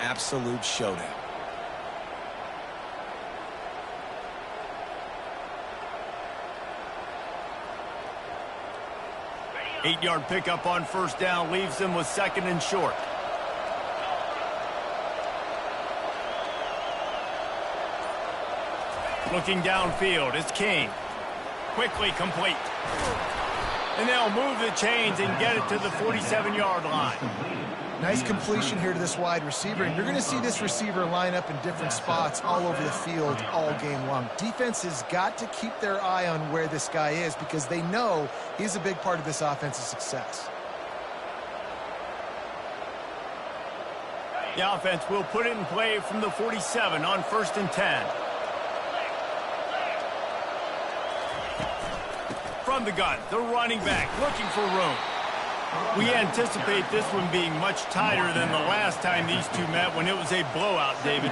absolute showdown. 8-yard pickup on first down leaves them with 2nd and short. Looking downfield, it's King. Quickly complete. And they'll move the chains and get it to the 47-yard line. Nice completion here to this wide receiver, and you're going to see this receiver line up in different spots all over the field all game long. Defense has got to keep their eye on where this guy is because they know he's a big part of this offense's success. The offense will put it in play from the 47 on 1st and 10. From the gun, the running back looking for room. We anticipate this one being much tighter than the last time these two met when it was a blowout, David.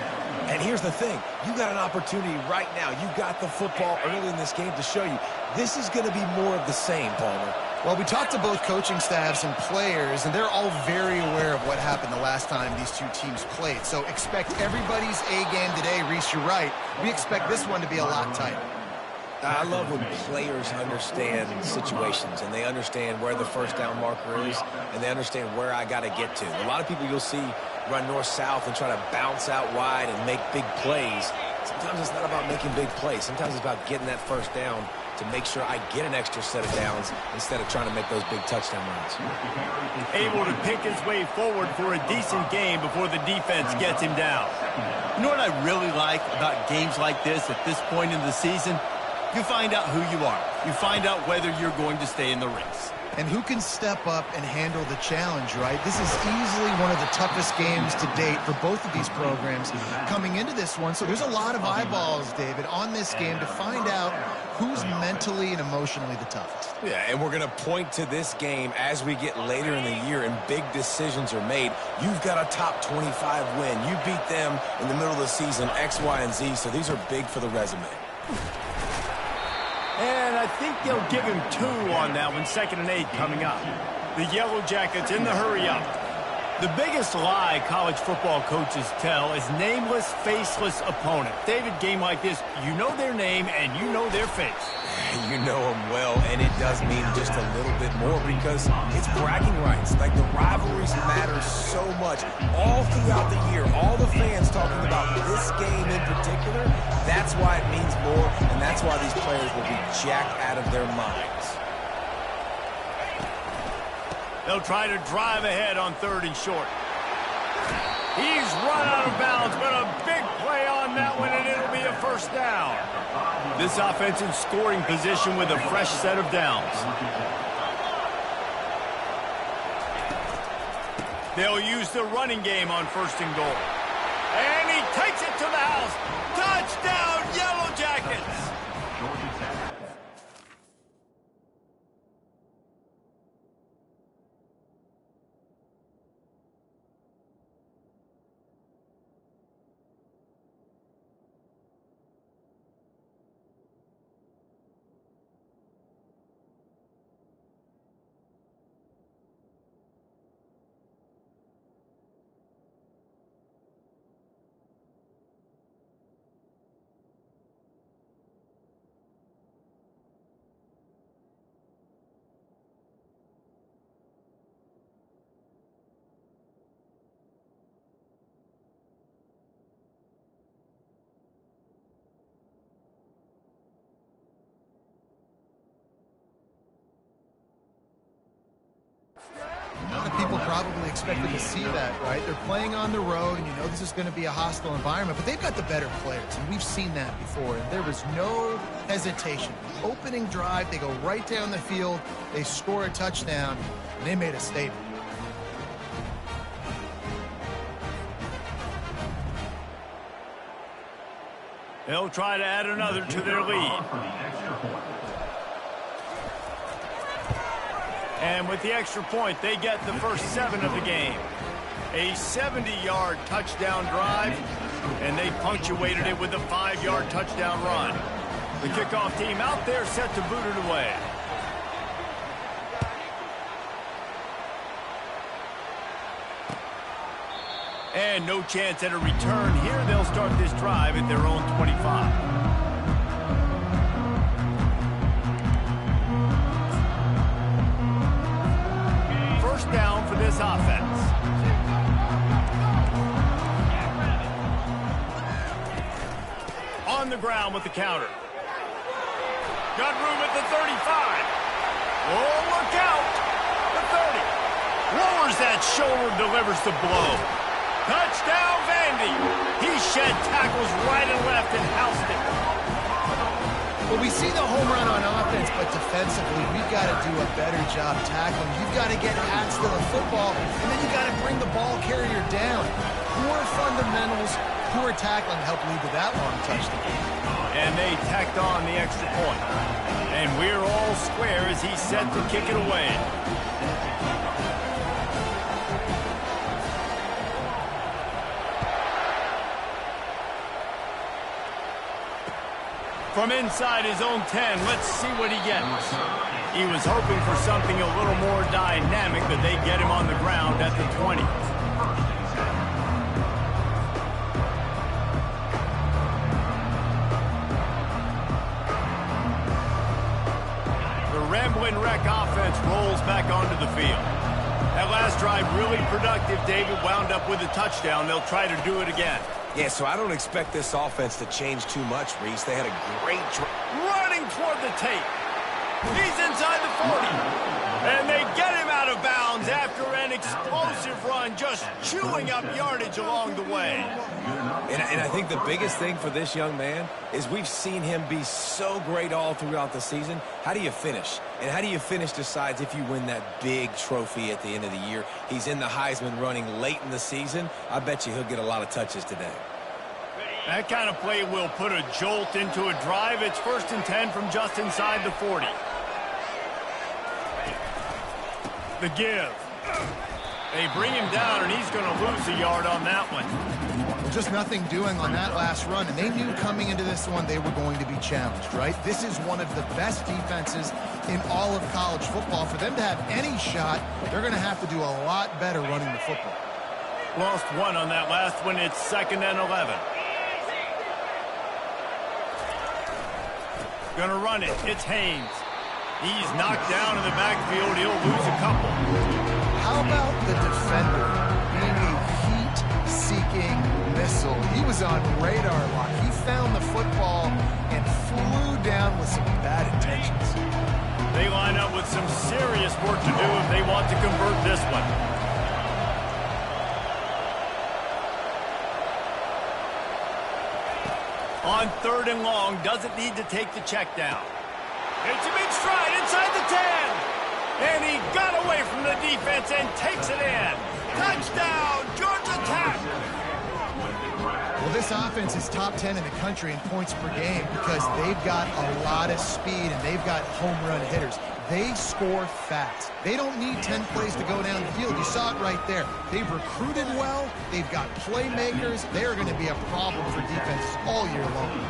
And here's the thing. You got an opportunity right now. You got the football early in this game to show you this is going to be more of the same, Palmer. Well, we talked to both coaching staffs and players, and they're all very aware of what happened the last time these two teams played. So expect everybody's A game today. Reese, you're right. We expect this one to be a lot tighter. I love when players understand situations and they understand where the first down marker is and they understand where I got to get to. A lot of people you'll see run north-south and try to bounce out wide and make big plays. Sometimes it's not about making big plays. Sometimes it's about getting that first down to make sure I get an extra set of downs instead of trying to make those big touchdown runs. Able to pick his way forward for a decent game before the defense gets him down. You know what I really like about games like this at this point in the season? You find out who you are. You find out whether you're going to stay in the race. And who can step up and handle the challenge, right? This is easily one of the toughest games to date for both of these programs coming into this one. So there's a lot of eyeballs, David, on this game to find out who's mentally and emotionally the toughest. Yeah, and we're going to point to this game as we get later in the year and big decisions are made. You've got a top 25 win. You beat them in the middle of the season, X, Y, and Z, so these are big for the resume. And I think they'll give him 2 on that one, 2nd and 8 coming up. The Yellow Jackets in the hurry-up. The biggest lie college football coaches tell is nameless, faceless opponent. David, game like this, you know their name and you know their face. You know them well, and it does mean just a little bit more because it's bragging rights. Like, the rivalries matter so much. All throughout the year, all the fans talking about this game in particular, that's why it means more, and that's why these players will be jacked out of their minds. They'll try to drive ahead on 3rd and short. He's run out of bounds, but a big play on that one, and it'll be a first down. This offense in scoring position with a fresh set of downs. They'll use the running game on 1st and goal. And he takes it to the house. Touchdown, Yellow Jackets! A lot of people probably expected to see that, right? They're playing on the road, and you know this is going to be a hostile environment, but they've got the better players, and we've seen that before. And there was no hesitation. Opening drive, they go right down the field, they score a touchdown, and they made a statement. They'll try to add another to their lead. And with the extra point, they get the first 7 of the game. A 70-yard touchdown drive, and they punctuated it with a 5-yard touchdown run. The kickoff team out there set to boot it away. And And no chance at a return here. They'll start this drive at their own 25. First down for this offense. On the ground with the counter. Got room at the 35. Oh, look out. The 30. Lowers that shoulder, delivers the blow. Touchdown, Vandy. He shed tackles right and left and housed it. Well, we see the home run on offense, but defensively, we've got to do a better job tackling. You've got to get hats to the football, and then you've got to bring the ball carrier down. Poor fundamentals, poor tackling helped lead to that long touchdown. And they tacked on the extra point. And we're all square as he's set to kick it away. From inside his own 10, let's see what he gets. He was hoping for something a little more dynamic, but they get him on the ground at the 20. The Ramblin' Wreck offense rolls back onto the field. That last drive really productive. David wound up with a touchdown. They'll try to do it again. Yeah, so I don't expect this offense to change too much, Reese. They had a great running toward the tape. He's inside the 40. And they get him out of bounds after an explosive run, just chewing up yardage along the way. And I think the biggest thing for this young man is we've seen him be so great all throughout the season. How do you finish? And how do you finish decides if you win that big trophy at the end of the year. He's in the Heisman running late in the season. I bet you he'll get a lot of touches today. That kind of play will put a jolt into a drive. It's 1st and 10 from just inside the 40. The give. They bring him down, and he's going to lose a yard on that one. Well, just nothing doing on that last run, and they knew coming into this one they were going to be challenged, right? This is one of the best defenses in all of college football. For them to have any shot, they're going to have to do a lot better running the football. Lost one on that last one. It's 2nd and 11. Gonna run it. It's Haynes. He's knocked down in the backfield. He'll lose a couple. How about the defender being a heat-seeking missile? He was on radar lock. He found the football and flew down with some bad intentions. They line up with some serious work to do if they want to convert this one. On 3rd and long, doesn't need to take the check down. It's a big stride inside the 10. And he got away from the defense and takes it in. Touchdown, Georgia Tech. Well, this offense is top 10 in the country in points per game because they've got a lot of speed and they've got home run hitters. They score fast. They don't need 10 plays to go down the field. You saw it right there. They've recruited well. They've got playmakers. They're going to be a problem for defenses all year long.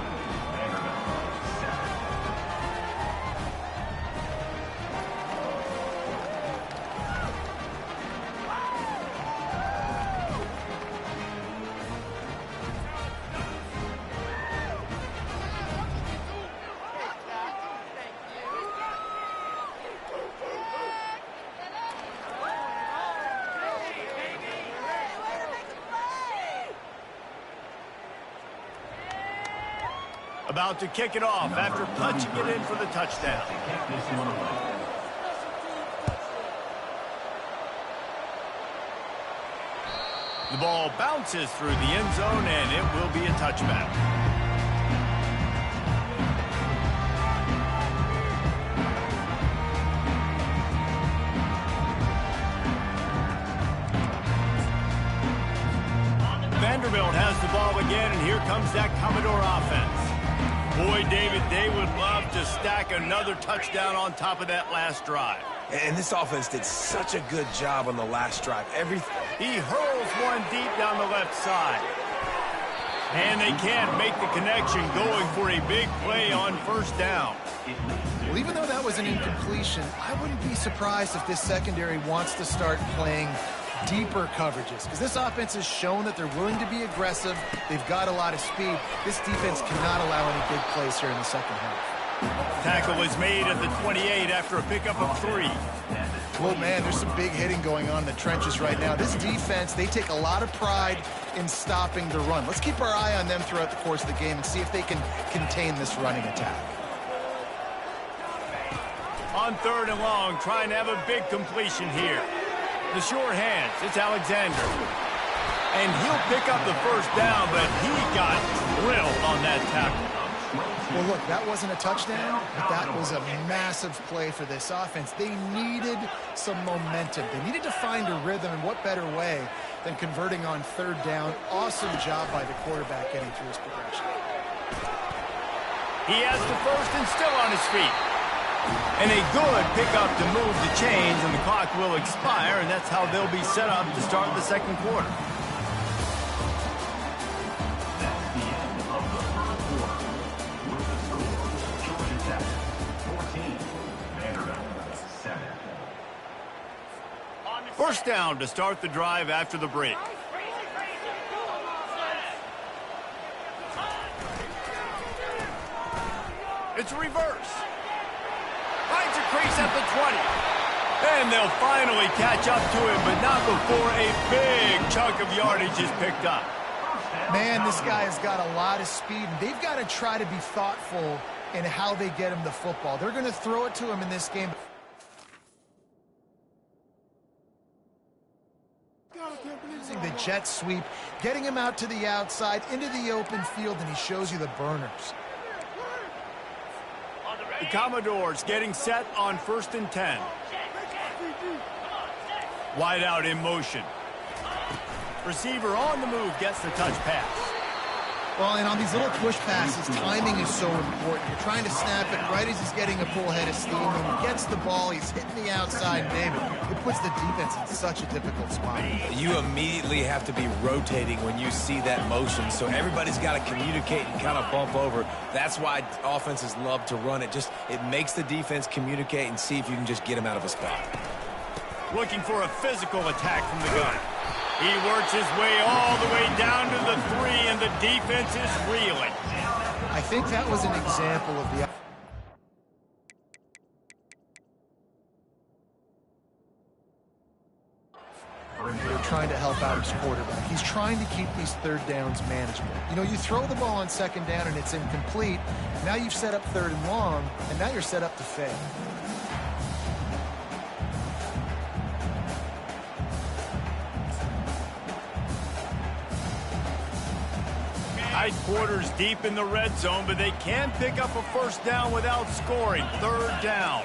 About to kick it off after punching it in for the touchdown. The ball bounces through the end zone, and it will be a touchback. Vanderbilt has the ball again, and here comes that Commodore offense. Boy, David, they would love to stack another touchdown on top of that last drive. And this offense did such a good job on the last drive. He hurls one deep down the left side. And they can't make the connection, going for a big play on 1st down. Well, even though that was an incompletion, I wouldn't be surprised if this secondary wants to start playing deeper coverages, because this offense has shown that they're willing to be aggressive. They've got a lot of speed. This defense cannot allow any big plays here in the second half. Tackle is made at the 28 after a pickup of 3. Well, man, there's some big hitting going on in the trenches right now. This defense, they take a lot of pride in stopping the run. Let's keep our eye on them throughout the course of the game and see if they can contain this running attack. On 3rd and long, trying to have a big completion here. The sure hands, it's Alexander. And he'll pick up the first down, but he got drilled on that tackle. Well, look, that wasn't a touchdown, but that was a massive play for this offense. They needed some momentum. They needed to find a rhythm, and what better way than converting on 3rd down. Awesome job by the quarterback getting through his progression. He has the first and still on his feet. And a good pickup to move the chains, and the clock will expire, and that's how they'll be set up to start the second quarter. First down to start the drive after the break. It's a reverse. Finds a crease at the 20. And they'll finally catch up to him, but not before a big chunk of yardage is picked up. Man, this guy has got a lot of speed, and they've got to try to be thoughtful in how they get him the football. They're going to throw it to him in this game. Using the jet sweep, getting him out to the outside, into the open field, and he shows you the burners. The Commodores getting set on 1st and 10. Wide out in motion. Receiver on the move gets the touch pass. Well, and on these little push passes, timing is so important. You're trying to snap it right as he's getting a full head of steam. When he gets the ball, he's hitting the outside, David. It puts the defense in such a difficult spot. You immediately have to be rotating when you see that motion, so everybody's got to communicate and kind of bump over. That's why offenses love to run it. It makes the defense communicate and see if you can just get him out of a spot. Looking for a physical attack from the gun. He works his way all the way down to the 3, and the defense is reeling. I think that was an example of the... They're trying to help out his quarterback. He's trying to keep these 3rd downs manageable. You know, you throw the ball on 2nd down and it's incomplete. Now you've set up 3rd and long, and now you're set up to fail. Tight quarters deep in the red zone, but they can pick up a first down without scoring. 3rd down.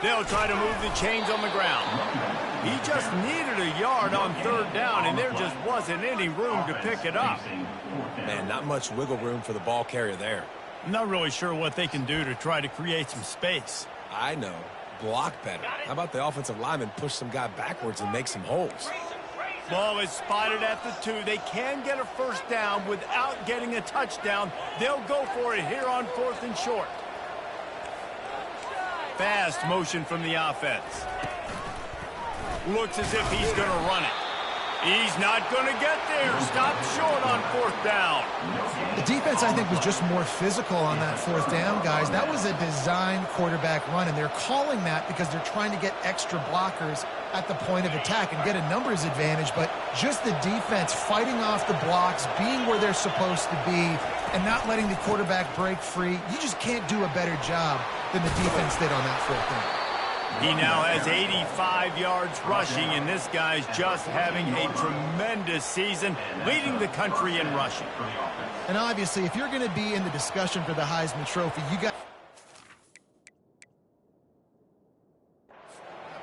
They'll try to move the chains on the ground. He just needed a yard on 3rd down, and there just wasn't any room to pick it up. Man, not much wiggle room for the ball carrier there. I'm not really sure what they can do to try to create some space. I know. Block better. How about the offensive lineman push some guy backwards and make some holes? Ball is spotted at the 2. They can get a first down without getting a touchdown. They'll go for it here on 4th and short. Fast motion from the offense. Looks as if he's going to run it. He's not going to get there. Stopped short on 4th down. The defense, I think, was just more physical on that 4th down, guys. That was a designed quarterback run, and they're calling that because they're trying to get extra blockers at the point of attack and get a numbers advantage, but just the defense fighting off the blocks, being where they're supposed to be, and not letting the quarterback break free. You just can't do a better job than the defense did on that 4th down. He now has 85 yards rushing, and this guy's just having a tremendous season, leading the country in rushing. And obviously, if you're going to be in the discussion for the Heisman Trophy, you got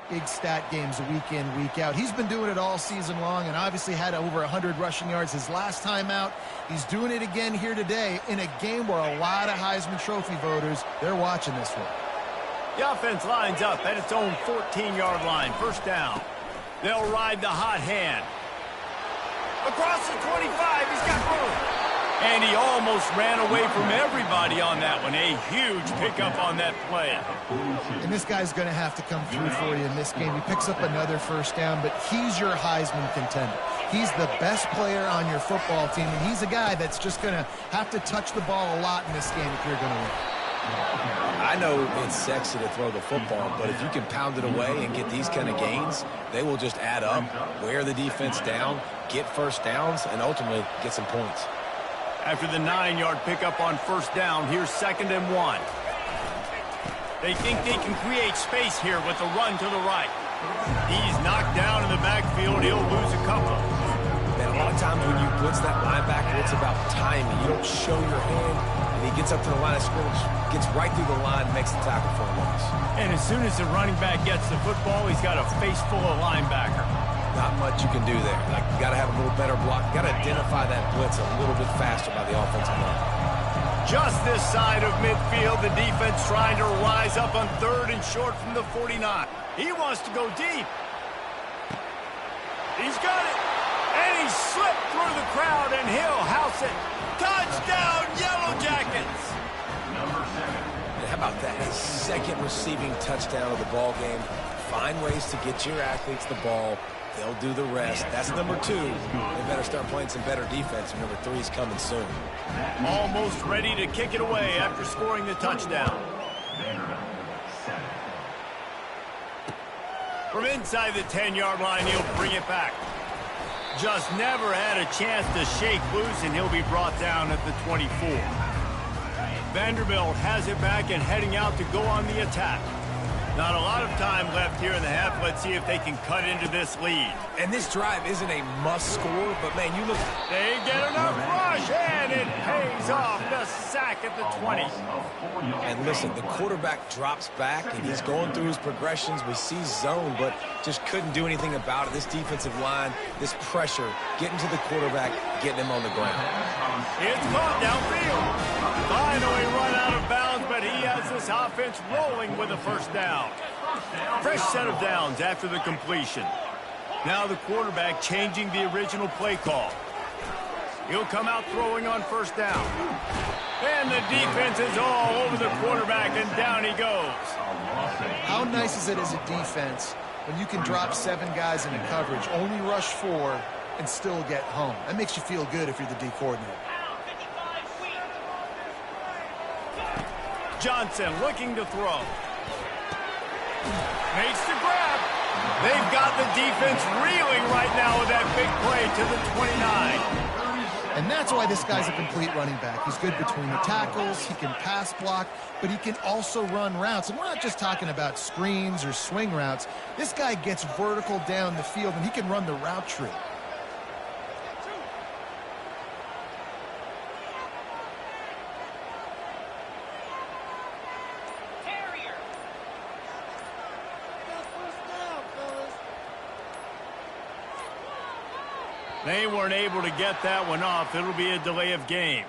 big stat games week in, week out. He's been doing it all season long and obviously had over 100 rushing yards his last time out. He's doing it again here today in a game where a lot of Heisman Trophy voters, they're watching this one. The offense lines up at its own 14-yard line. First down. They'll ride the hot hand. Across the 25, he's got room. And he almost ran away from everybody on that one. A huge pickup on that play. And this guy's going to have to come through for you in this game. He picks up another first down, but he's your Heisman contender. He's the best player on your football team, and he's a guy that's just going to have to touch the ball a lot in this game if you're going to win. I know it's sexy to throw the football, but if you can pound it away and get these kind of gains, they will just add up, wear the defense down, get first downs, and ultimately get some points. After the 9-yard pickup on first down, here's 2nd and 1. They think they can create space here with the run to the right. He's knocked down in the backfield. He'll lose a couple. Man, a lot of times when you blitz that linebacker, it's about timing. You don't show your hand, and he gets up to the line of scrimmage, gets right through the line, makes the tackle for a loss. And as soon as the running back gets the football, he's got a face full of linebacker. Not much you can do there. Like, you got to have a little better block. You got to identify that blitz a little bit faster by the offensive line. Just this side of midfield, the defense trying to rise up on 3rd and short from the 49. He wants to go deep. He's got it. And he slipped through the crowd, and he'll house it. Touchdown, Yellow Jackets. How about that? His 2nd receiving touchdown of the ball game. Find ways to get your athletes the ball. They'll do the rest. That's number 2. They better start playing some better defense. Number 3 is coming soon. Almost ready to kick it away after scoring the touchdown. From inside the 10-yard line, he'll bring it back. Just never had a chance to shake loose, and he'll be brought down at the 24. Vanderbilt has it back and heading out to go on the attack. Not a lot of time left here in the half. Let's see if they can cut into this lead. And this drive isn't a must score, but, man, you look... They get enough rush, and it pays off. The sack at the 20. And listen, the quarterback drops back, and he's going through his progressions. We see zone, but just couldn't do anything about it. This defensive line, this pressure, getting to the quarterback, getting him on the ground. It's caught downfield. Finally run out of bounds, but he has this offense rolling with a first down. Fresh set of downs after the completion. Now the quarterback changing the original play call. He'll come out throwing on first down. And the defense is all over the quarterback, and down he goes. How nice is it as a defense when you can drop 7 guys into coverage, only rush 4, and still get home? That makes you feel good if you're the D coordinator. Johnson looking to throw. Makes the grab. They've got the defense reeling right now with that big play to the 29. And that's why this guy's a complete running back. He's good between the tackles, he can pass block, but he can also run routes. And we're not just talking about screens or swing routes. This guy gets vertical down the field, and he can run the route tree. They weren't able to get that one off. It'll be a delay of game.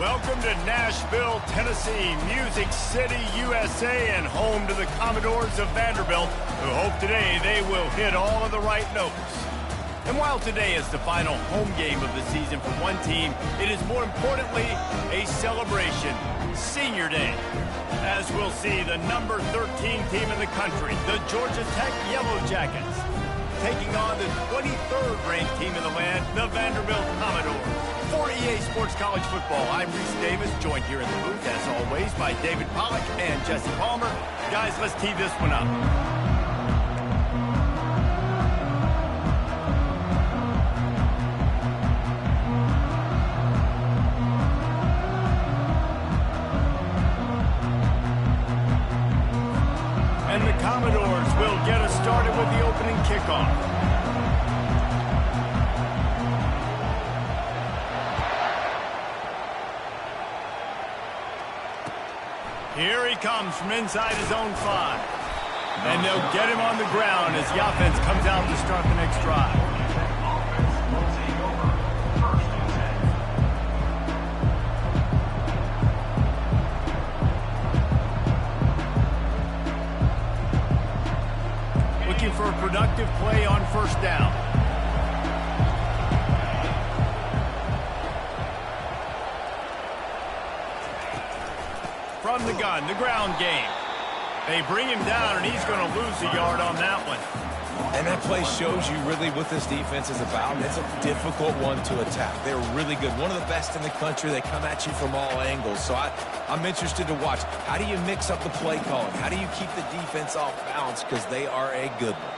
Welcome to Nashville, Tennessee, Music City, USA, and home to the Commodores of Vanderbilt, who hope today they will hit all of the right notes. And while today is the final home game of the season for one team, it is more importantly a celebration, Senior Day. As we'll see, the number 13 team in the country, the Georgia Tech Yellow Jackets, taking on the 23rd ranked team in the land, the Vanderbilt Commodores. For EA Sports College Football, I'm Reese Davis, joined here in the booth, as always, by David Pollack and Jesse Palmer. Guys, let's tee this one up. And the Commodores will get us started with the opening kickoff. Here he comes from inside his own 5. And they'll get him on the ground as the offense comes out to start the next drive. Looking for a productive play on first down. From the gun, the ground game. They bring him down, and he's going to lose a yard on that one. And that play shows you really what this defense is about. It's a difficult one to attack. They're really good. One of the best in the country. They come at you from all angles. So I'm interested to watch. How do you mix up the play calling? How do you keep the defense off balance? Because they are a good one.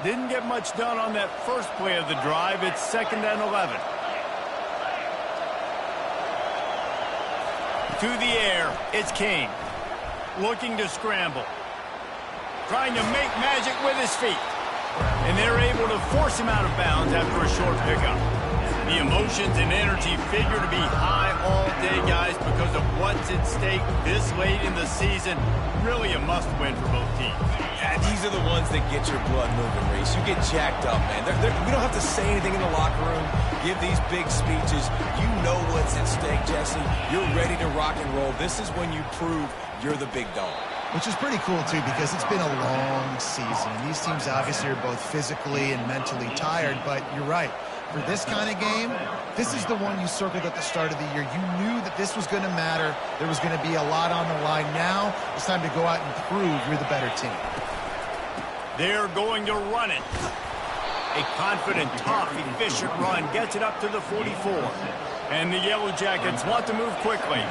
Didn't get much done on that first play of the drive. It's 2nd and 11. To the air, it's King. Looking to scramble. Trying to make magic with his feet. And they're able to force him out of bounds after a short pickup. The emotions and energy figure to be high all day, guys, because of what's at stake this late in the season. Really a must-win for both teams. Yeah, these are the ones that get your blood moving, Reese. You get jacked up, man. We don't have to say anything in the locker room, give these big speeches. You know what's at stake, Jesse. You're ready to rock and roll. This is when you prove you're the big dog. Which is pretty cool, too, because it's been a long season. These teams obviously are both physically and mentally tired, but you're right. For this kind of game, this is the one you circled at the start of the year. You knew that this was going to matter. There was going to be a lot on the line. Now it's time to go out and prove you're the better team. They're going to run it. A confident, tough, efficient run gets it up to the 44. And the Yellow Jackets want to move quickly.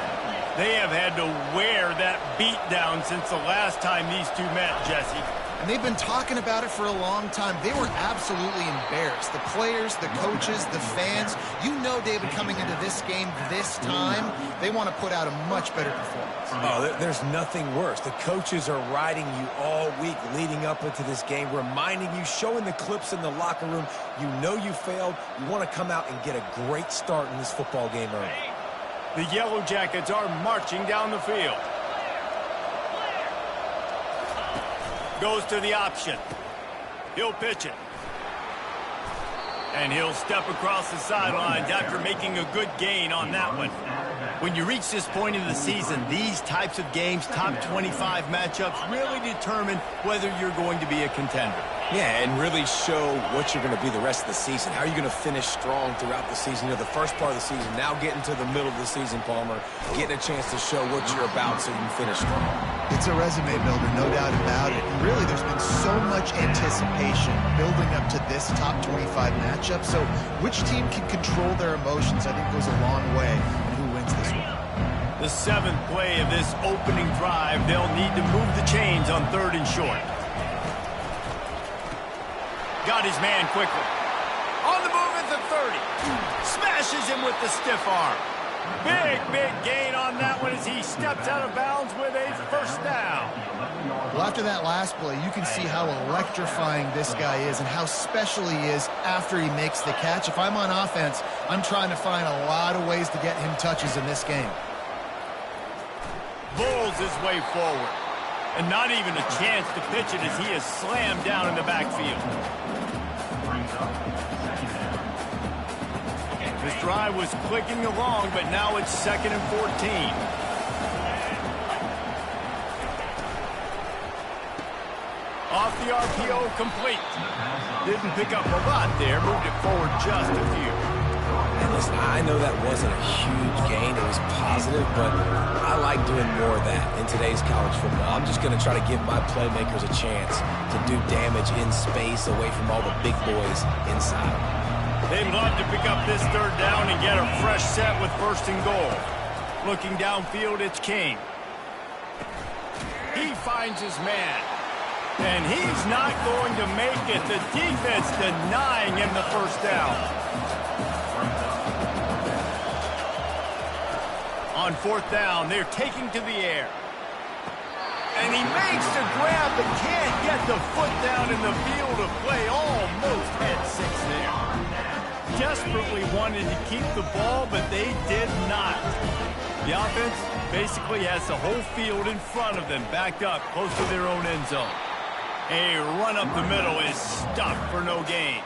They have had to wear that beat down since the last time these two met, Jesse. And they've been talking about it for a long time. They were absolutely embarrassed. The players, the coaches, the fans. You know, David, coming into this game this time, they want to put out a much better performance. Oh, there's nothing worse. The coaches are riding you all week leading up into this game, reminding you, showing the clips in the locker room. You know you failed. You want to come out and get a great start in this football game early. The Yellow Jackets are marching down the field. Goes to the option. He'll pitch it. And he'll step across the sidelines after making a good gain on that one. When you reach this point in the season, these types of games, top 25 matchups, really determine whether you're going to be a contender. Yeah, and really show what you're going to be the rest of the season. How are you going to finish strong throughout the season? You know, the first part of the season, now getting to the middle of the season, Palmer, getting a chance to show what you're about so you can finish strong. It's a resume builder, no doubt about it. And really, there's been so much anticipation building up to this top 25 matchup. So which team can control their emotions, I think, goes a long way in who wins this one. The 7th play of this opening drive, they'll need to move the chains on 3rd and short. Got his man quickly. On the move at the 30. Smashes him with the stiff arm. Big gain on that one as he steps out of bounds with a first down. Well, after that last play, you can see how electrifying this guy is and how special he is after he makes the catch. If I'm on offense, I'm trying to find a lot of ways to get him touches in this game. Bulls his way forward. And not even a chance to pitch it as he is slammed down in the backfield. This drive was clicking along, but now it's 2nd and 14. Off the RPO, complete. Didn't pick up a lot there, moved it forward just a few. And listen, I know that wasn't a huge gain. It was positive, but I like doing more of that in today's college football. I'm just going to try to give my playmakers a chance to do damage in space away from all the big boys inside. They'd love to pick up this 3rd down and get a fresh set with 1st and goal. Looking downfield, it's King. He finds his man. And he's not going to make it. The defense denying him the 1st down. On 4th down, they're taking to the air. And he makes the grab, but can't get the foot down in the field of play. Almost had 6 there. Desperately wanted to keep the ball, but they did not. The offense basically has the whole field in front of them, backed up close to their own end zone. A run up the middle is stuck for no gain.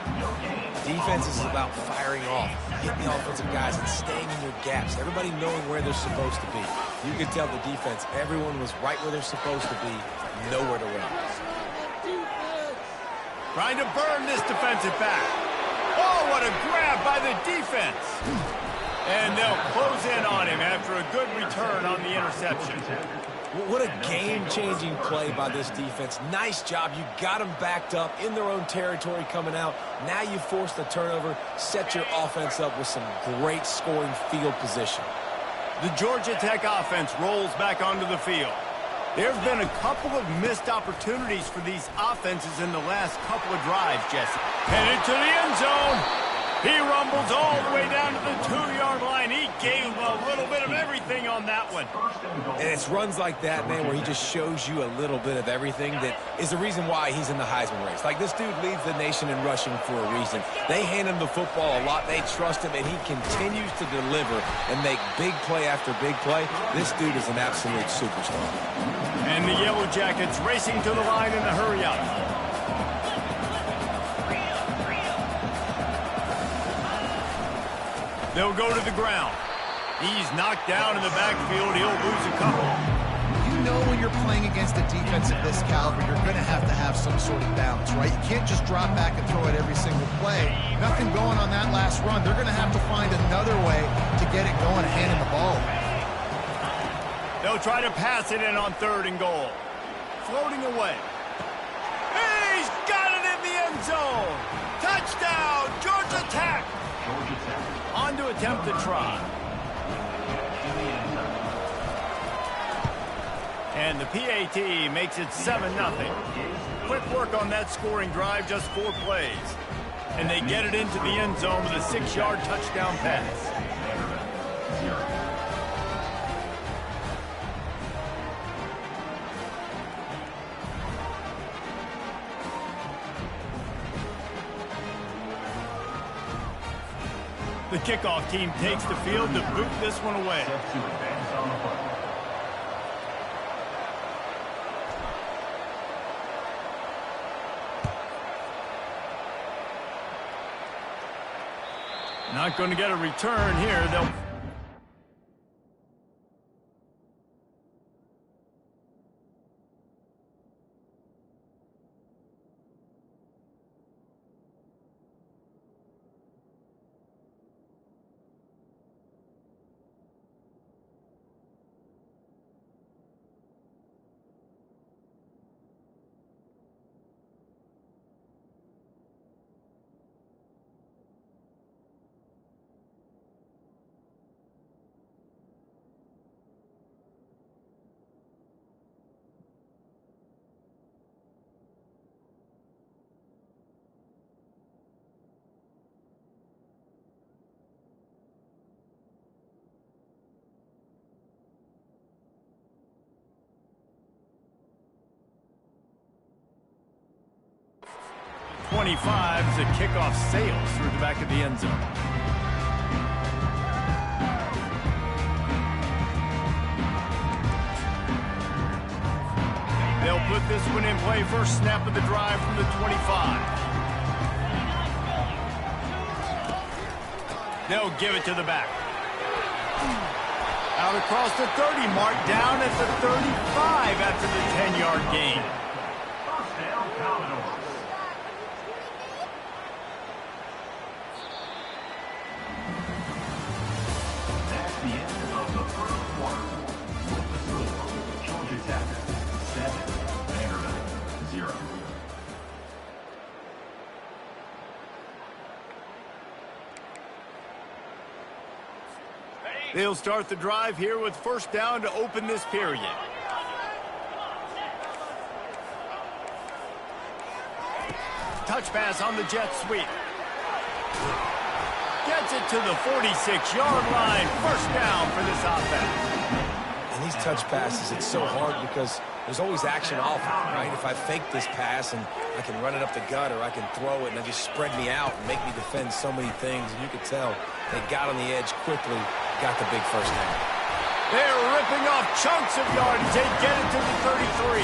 Defense is about firing off, hitting the offensive guys, and staying in your gaps. Everybody knowing where they're supposed to be. You could tell the defense, everyone was right where they're supposed to be, nowhere to run. Trying to burn this defensive back. Oh, what a grab by the defense. And they'll close in on him after a good return on the interception. What a game-changing play by this defense. Nice job. You got them backed up in their own territory coming out. Now you force the turnover, set your offense up with some great scoring field position. The Georgia Tech offense rolls back onto the field. There have been a couple of missed opportunities for these offenses in the last couple of drives, Jesse. Headed to the end zone. He rumbles all the way down to the 2-yard line. He gave a little bit of everything on that one. And it's runs like that, man, where he just shows you a little bit of everything that is the reason why he's in the Heisman race. Like, this dude leads the nation in rushing for a reason. They hand him the football a lot. They trust him, and he continues to deliver and make big play after big play. This dude is an absolute superstar. And the Yellow Jackets racing to the line in the hurry-up. They'll go to the ground. He's knocked down in the backfield. He'll lose a couple. You know when you're playing against a defense of this caliber, you're going to have some sort of balance, right? You can't just drop back and throw it every single play. Nothing going on that last run. They're going to have to find another way to get it going and hand him the ball. They'll try to pass it in on 3rd and goal. Floating away. He's got it in the end zone. Touchdown, Georgia Tech. On to attempt the try. And the PAT makes it 7-0. Quick work on that scoring drive, just 4 plays. And they get it into the end zone with a 6-yard touchdown pass. The kickoff team takes the field to boot this one away. Not going to get a return here. They'll... .25 as the kickoff sails through the back of the end zone. They'll put this one in play. First snap of the drive from the 25. They'll give it to the back. Out across the 30 mark, down at the 35 after the 10-yard gain. First down, Commodores. That's the end of the first quarter. With the score, Georgia Tech 7, Vanderbilt 0. They'll start the drive here with first down to open this period. Touch pass on the jet sweep. Gets it to the 46-yard line. First down for this offense. And these touch passes, it's so hard because there's always action off of it, right? If I fake this pass and I can run it up the gut or I can throw it and it just spread me out and make me defend so many things. And you could tell they got on the edge quickly, got the big first down. They're ripping off chunks of yardage. They get it to the 33.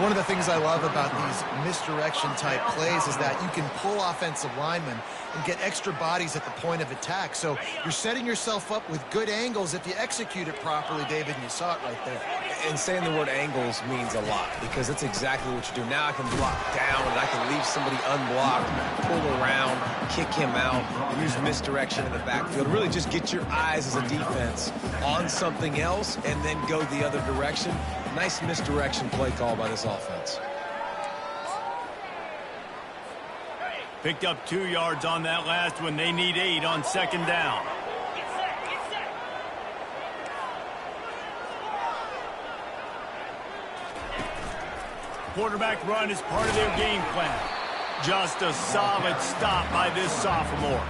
One of the things I love about these misdirection-type plays is that you can pull offensive linemen and get extra bodies at the point of attack. So you're setting yourself up with good angles if you execute it properly, David, and you saw it right there. And saying the word angles means a lot because that's exactly what you do. Now I can block down and I can leave somebody unblocked, pull around, kick him out, and use misdirection in the backfield. Really just get your eyes as a defense on something else and then go the other direction. Nice misdirection play call by this offense. Picked up 2 yards on that last one. They need 8 on second down. Quarterback run is part of their game plan. Just a solid stop by this sophomore.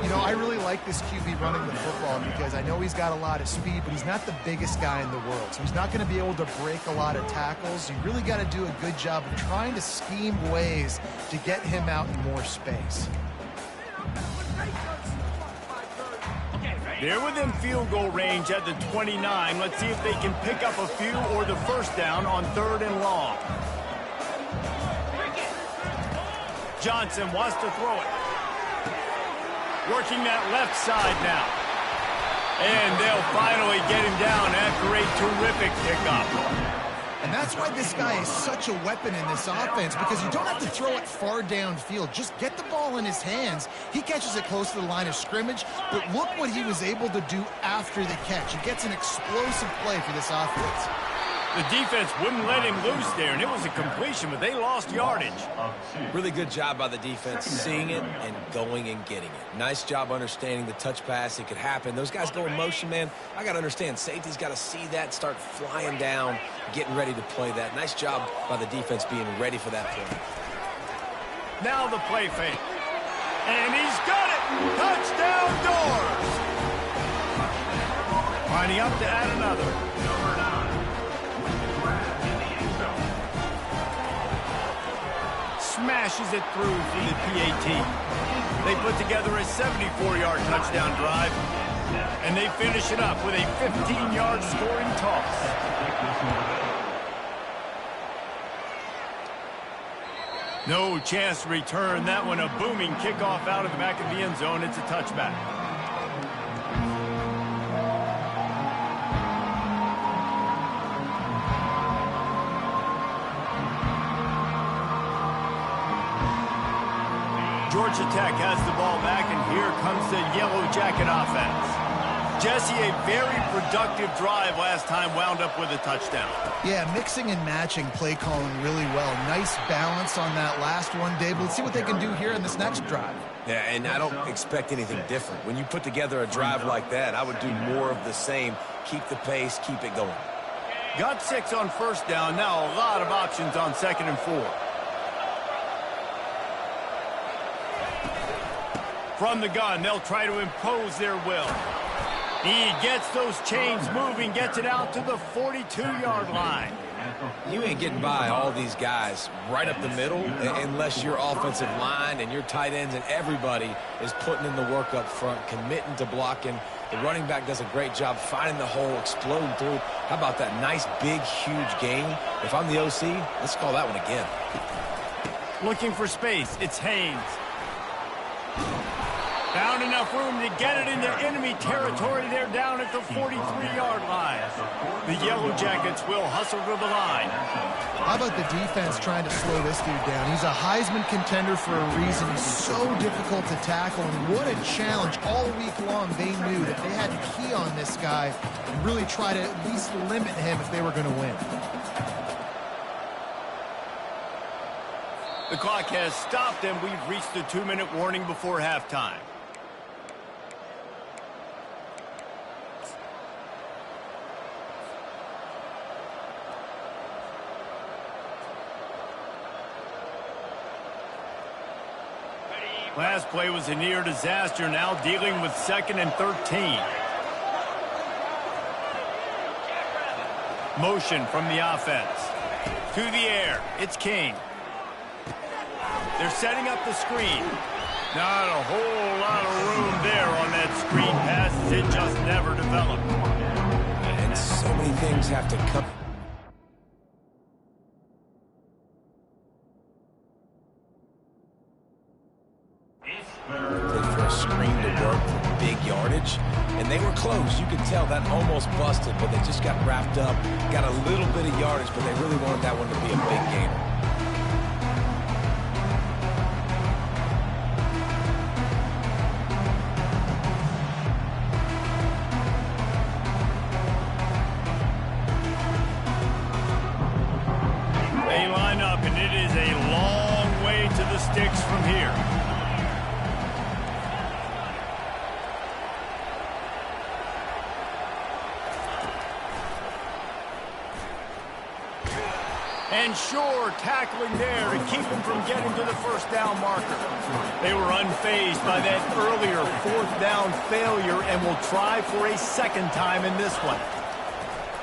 You know, I really like this QB running the football because I know he's got a lot of speed, but he's not the biggest guy in the world. So he's not going to be able to break a lot of tackles. You really got to do a good job of trying to scheme ways to get him out in more space. They're within field goal range at the 29. Let's see if they can pick up a few or the first down on 3rd and long. Johnson wants to throw it. Working that left side now. And they'll finally get him down after a terrific pickup. And that's why this guy is such a weapon in this offense, because you don't have to throw it far downfield. Just get the ball in his hands. He catches it close to the line of scrimmage, but look what he was able to do after the catch. He gets an explosive play for this offense. The defense wouldn't let him loose there, and it was a completion, but they lost yardage. Really good job by the defense seeing it and going and getting it. Nice job understanding the touch pass. It could happen. Those guys go in motion, man. I got to understand. Safety's got to see that, start flying down, getting ready to play that. Nice job by the defense being ready for that play. Now the play fake. And he's got it! Touchdown Doors! Lining up to add another. Smashes it through for the PAT. They put together a 74-yard touchdown drive, and they finish it up with a 15-yard scoring toss. No chance to return that one. A booming kickoff out of the back of the end zone. It's a touchback. Georgia Tech has the ball back, and here comes the Yellow Jacket offense. Jesse, a very productive drive last time, wound up with a touchdown. Yeah, mixing and matching play calling really well. Nice balance on that last one, Dave. Let's see what they can do here in this next drive. Yeah, and I don't expect anything different. When you put together a drive like that, I would do more of the same. Keep the pace, keep it going. Got 6 on first down. Now a lot of options on 2nd and 4. From the gun, they'll try to impose their will. He gets those chains moving, gets it out to the 42-yard line. You ain't getting by all these guys right up the middle unless your offensive line and your tight ends and everybody is putting in the work up front, committing to blocking. The running back does a great job finding the hole, exploding through. How about that nice, big, huge gain? If I'm the OC, let's call that one again. Looking for space, it's Haynes. Found enough room to get it into enemy territory. They're down at the 43-yard line. The Yellow Jackets will hustle to the line. How about the defense trying to slow this dude down? He's a Heisman contender for a reason. He's so difficult to tackle, and what a challenge. All week long, they knew that they had to key on this guy and really try to at least limit him if they were going to win. The clock has stopped, and we've reached the 2-minute warning before halftime. Last play was a near disaster, now dealing with 2nd and 13. Motion from the offense. To the air, it's King. They're setting up the screen. Not a whole lot of room there on that screen pass. It just never developed. And so many things have to come. For a screen to work for big yardage, and they were close. You could tell that almost busted, but they just got wrapped up, got a little bit of yardage, but they really wanted that one to be a big gainer. They line up, and it is a long way to the sticks from here. And sure, tackling there to keep him from getting to the first down marker. They were unfazed by that earlier 4th down failure and will try for a 2nd time in this one.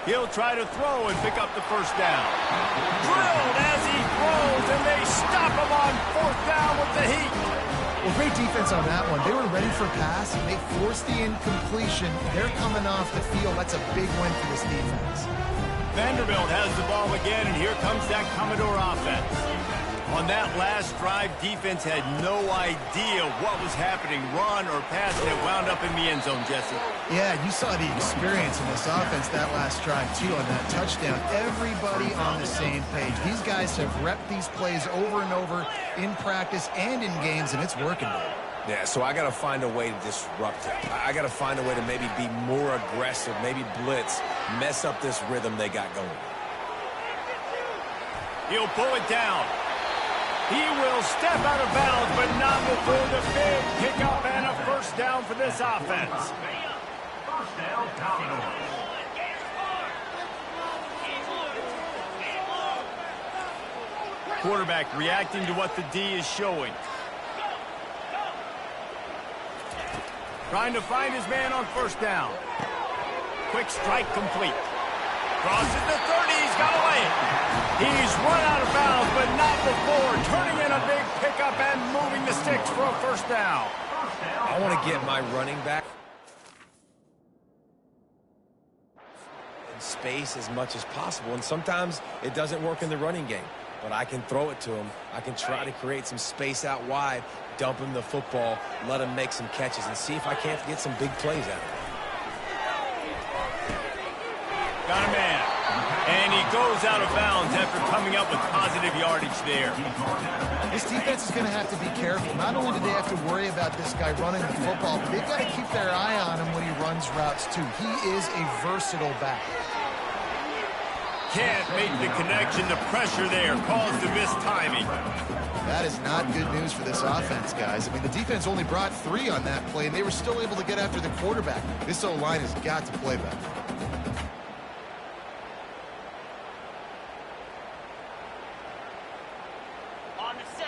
He'll try to throw and pick up the first down. Drilled as he throws, and they stop him on 4th down with the heat. Well, great defense on that one. They were ready for pass, and they forced the incompletion. They're coming off the field. That's a big win for this defense. Vanderbilt has the ball again, and here comes that Commodore offense. On that last drive, defense had no idea what was happening, run or pass, and it wound up in the end zone, Jesse. Yeah, you saw the experience in this offense that last drive, too, on that touchdown. Everybody on the same page. These guys have repped these plays over and over in practice and in games, and it's working, dude. Yeah, so I got to find a way to disrupt it. I got to find a way to maybe be more aggressive, maybe blitz, mess up this rhythm they got going. He'll pull it down. He will step out of bounds, but not before the big pickup and a first down for this offense. First down, Commodores. Quarterback reacting to what the D is showing. Trying to find his man on first down. Quick strike complete. Crosses the 30. He's got away. He's run out of bounds, but not before turning in a big pickup and moving the sticks for a first down. I want to get my running back in space as much as possible, and sometimes it doesn't work in the running game, but I can throw it to him. I can try to create some space out wide, dump him the football, let him make some catches, and see if I can't get some big plays out of it. Got a man. And he goes out of bounds after coming up with positive yardage there. This defense is going to have to be careful. Not only do they have to worry about this guy running the football, but they've got to keep their eye on him when he runs routes, too. He is a versatile back. Can't make the connection. The pressure there caused the missed timing. That is not good news for this offense, guys. I mean, the defense only brought 3 on that play, and they were still able to get after the quarterback. This O-line has got to play better.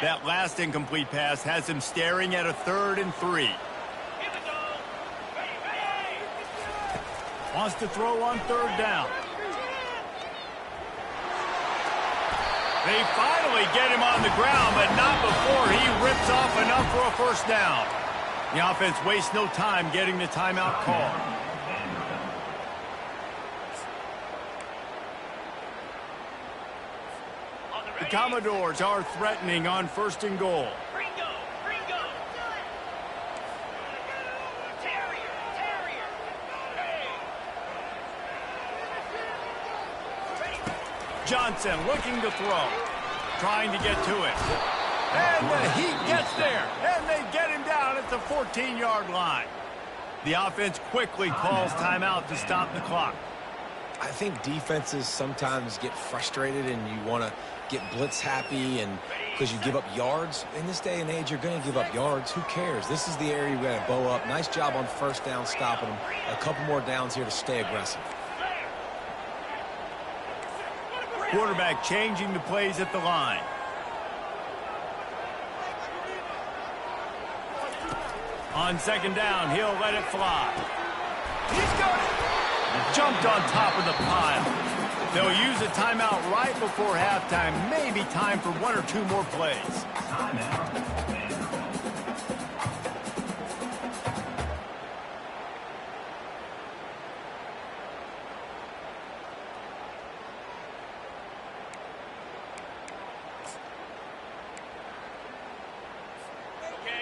That last incomplete pass has him staring at a 3rd and 3. Wants to throw on 3rd down. They finally get him on the ground, but not before he rips off enough for a first down. The offense wastes no time getting the timeout call. The Commodores are threatening on 1st and goal. Johnson looking to throw. Trying to get to it. And the Heat gets there. And they get him down at the 14-yard line. The offense quickly calls timeout to stop the clock. I think defenses sometimes get frustrated and you want to get blitz happy and because you give up yards. In this day and age, you're going to give up yards. Who cares? This is the area we're going to bow up. Nice job on first down stopping them. A couple more downs here to stay aggressive. Quarterback changing the plays at the line. On second down, he'll let it fly. He's got it. Jumped on top of the pile. They'll use a timeout right before halftime. Maybe time for one or two more plays.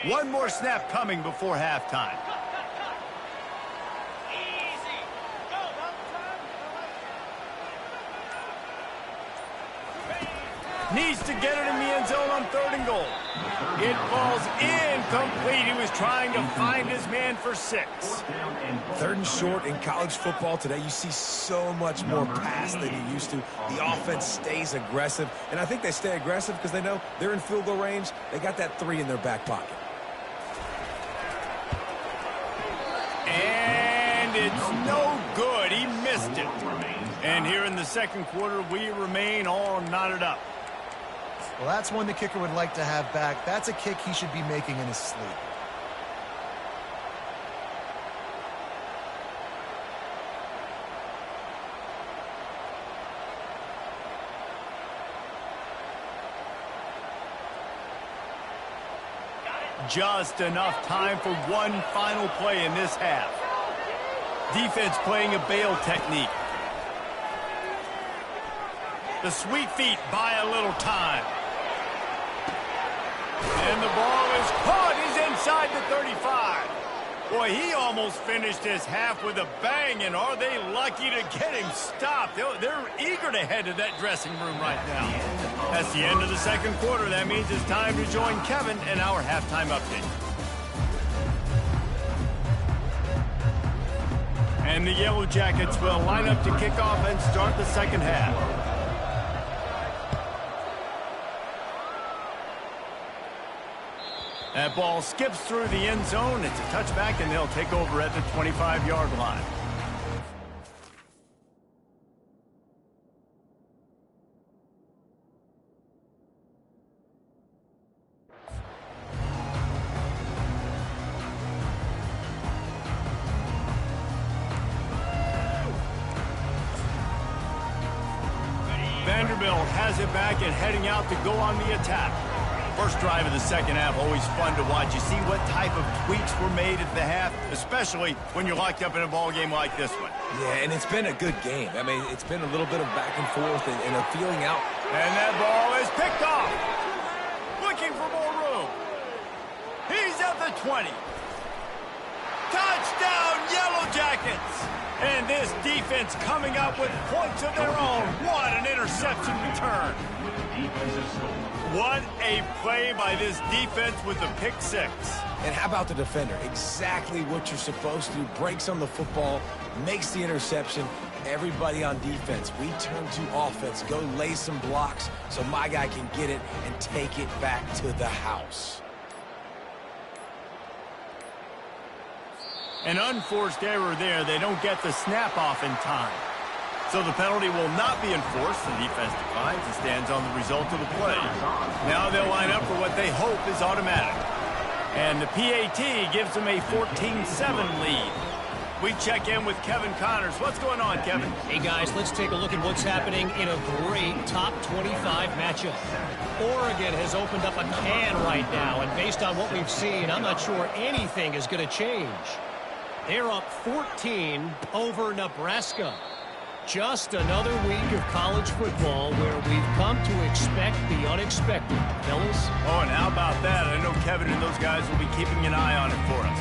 One more snap coming before halftime. Needs to get it in the end zone on 3rd and goal. It falls incomplete. He was trying to find his man for 6. 3rd and short in college football today. You see so much more pass than you used to. The offense stays aggressive. And I think they stay aggressive because they know they're in field goal range. They got that 3 in their back pocket. And it's no good. He missed it. And here in the second quarter, we remain all knotted up. Well, that's one the kicker would like to have back. That's a kick he should be making in his sleep. Just enough time for one final play in this half. Defense playing a bail technique. The sweet feet buy a little time. And the ball is caught. He's inside the 35. Boy, he almost finished his half with a bang, and are they lucky to get him stopped? They're eager to head to that dressing room right now. That's the end of the second quarter. That means it's time to join Kevin in our halftime update. And the Yellow Jackets will line up to kick off and start the second half. That ball skips through the end zone. It's a touchback, and they'll take over at the 25-yard line. Vanderbilt has it back and heading out to go on the attack. First drive of the second half, always fun to watch. You see what type of tweaks were made at the half, especially when you're locked up in a ball game like this one. Yeah, and it's been a good game. I mean, it's been a little bit of back and forth and a feeling out. And that ball is picked off. Looking for more room. He's at the 20. Touchdown, Yellow Jackets. And this defense coming up with points of their own. What an interception return. What a play by this defense with the pick 6. And how about the defender? Exactly what you're supposed to do. Breaks on the football, makes the interception. Everybody on defense, we turn to offense. Go lay some blocks so my guy can get it and take it back to the house. An unforced error there. They don't get the snap off in time. So the penalty will not be enforced. The defense declines and stands on the result of the play. Now they'll line up for what they hope is automatic. And the PAT gives them a 14-7 lead. We check in with Kevin Connors. What's going on, Kevin? Hey, guys, let's take a look at what's happening in a great top 25 matchup. Oregon has opened up a can right now, and based on what we've seen, I'm not sure anything is going to change. They're up 14 over Nebraska. Just another week of college football where we've come to expect the unexpected, fellas. Oh, and how about that? I know Kevin and those guys will be keeping an eye on it for us.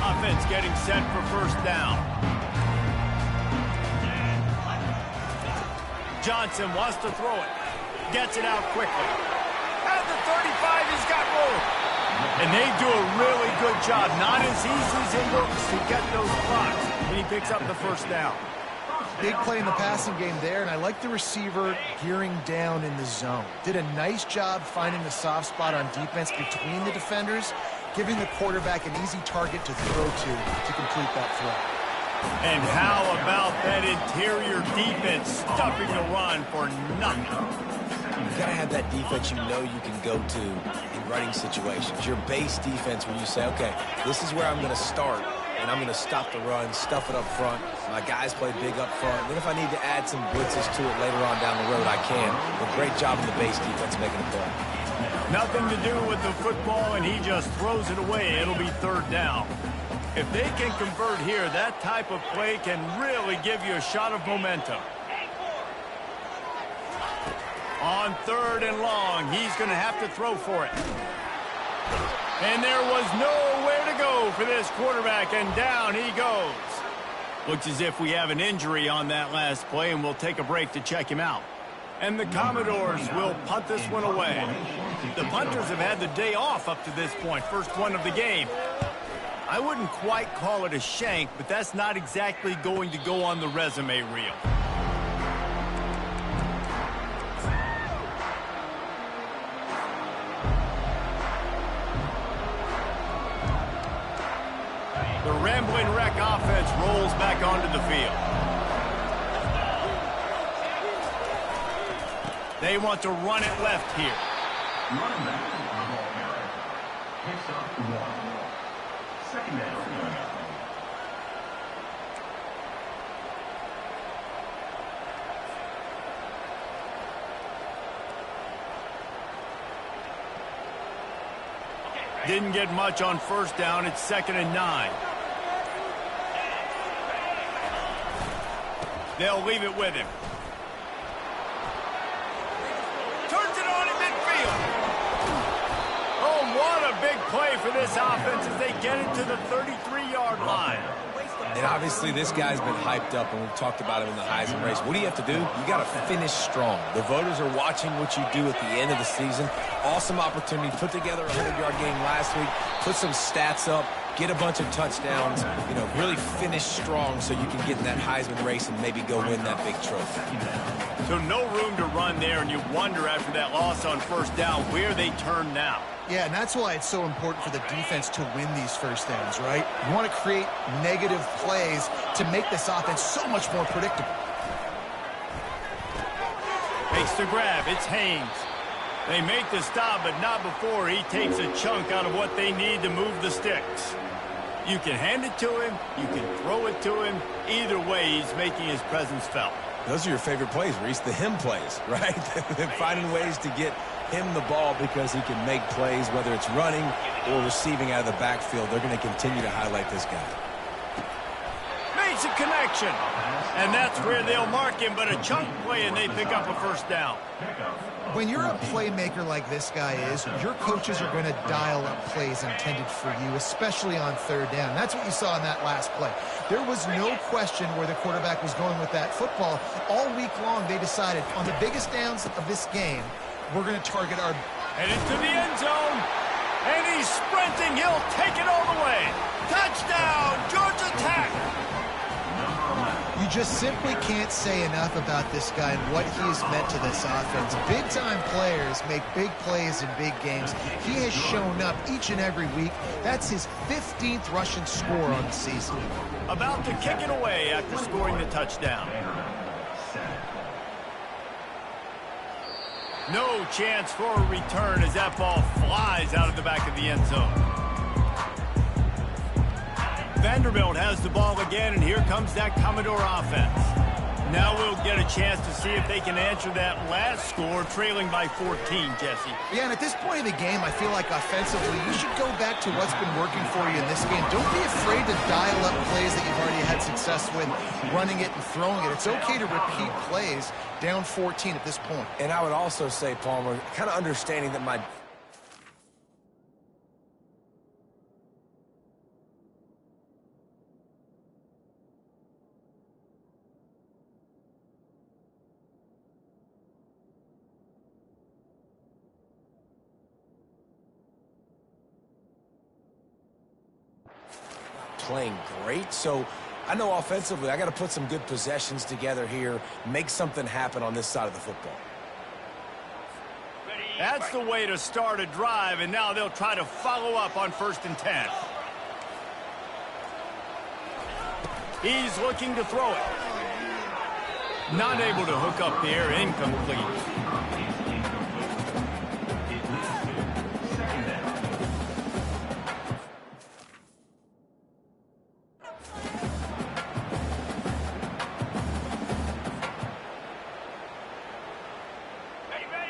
Offense getting set for first down. Johnson wants to throw it. Gets it out quickly. At the 35, he's got room. And they do a really good job. Not as easy as it looks to get those blocks. And he picks up the first down. Big play in the passing game there, and I like the receiver gearing down in the zone. Did a nice job finding the soft spot on defense between the defenders, giving the quarterback an easy target to throw to complete that throw. And how about that interior defense stuffing the run for nothing? You got to have that defense you know you can go to in running situations. Your base defense where you say, okay, this is where I'm going to start, and I'm going to stop the run, stuff it up front. My guys play big up front. Then if I need to add some blitzes to it later on down the road, I can. But great job in the base defense making a play. Nothing to do with the football, and he just throws it away. It'll be third down. If they can convert here, that type of play can really give you a shot of momentum. On third and long, he's going to have to throw for it. And there was nowhere to go for this quarterback, and down he goes. Looks as if we have an injury on that last play, and we'll take a break to check him out. And the Commodores will punt this one away. The punters have had the day off up to this point, first one of the game. I wouldn't quite call it a shank, but that's not exactly going to go on the resume reel. The Rambling Wreck offense rolls back onto the field. They want to run it left here. Running back to the ball carrier. Picks up 1. Second down. Didn't get much on first down. It's 2nd and 9. They'll leave it with him. Turns it on in midfield. Oh, what a big play for this offense as they get it to the 33-yard line. And obviously this guy's been hyped up, and we've talked about him in the Heisman race. What do you have to do? You got to finish strong. The voters are watching what you do at the end of the season. Awesome opportunity. Put together a 100-yard game last week. Put some stats up. Get a bunch of touchdowns. You know, really finish strong so you can get in that Heisman race and maybe go win that big trophy. So no room to run there, and you wonder after that loss on first down where they turn now. Yeah, and that's why it's so important for the defense to win these first downs, right? You want to create negative plays to make this offense so much more predictable. Makes the grab. It's Haynes. They make the stop, but not before he takes a chunk out of what they need to move the sticks. You can hand it to him. You can throw it to him. Either way, he's making his presence felt. Those are your favorite plays, Reese, the him plays, right? Finding ways to get him the ball because he can make plays, whether it's running or receiving out of the backfield. They're going to continue to highlight this guy. Makes a connection. And that's where they'll mark him, but a chunk play, and they pick up a first down. When you're a playmaker like this guy is, your coaches are going to dial up plays intended for you, especially on third down. That's what you saw in that last play. There was no question where the quarterback was going with that football. All week long, they decided on the biggest downs of this game, we're going to target our... And into the end zone. And he's sprinting. He'll take it all the way. Touchdown, Georgia Tech. You just simply can't say enough about this guy and what he has meant to this offense. Big-time players make big plays in big games. He has shown up each and every week. That's his 15th rushing score on the season. About to kick it away after scoring the touchdown. No chance for a return as that ball flies out of the back of the end zone. Vanderbilt has the ball again, and here comes that Commodore offense. Now we'll get a chance to see if they can answer that last score, trailing by 14, Jesse. Yeah, and at this point in the game, I feel like offensively, you should go back to what's been working for you in this game. Don't be afraid to dial up plays that you've already had success with, running it and throwing it. It's okay to repeat plays down 14 at this point. And I would also say, Palmer, kind of understanding that my playing great. So I know offensively I got to put some good possessions together here, make something happen on this side of the football. That's the way to start a drive, and now they'll try to follow up on 1st and 10. He's looking to throw it. Not able to hook up the air, incomplete.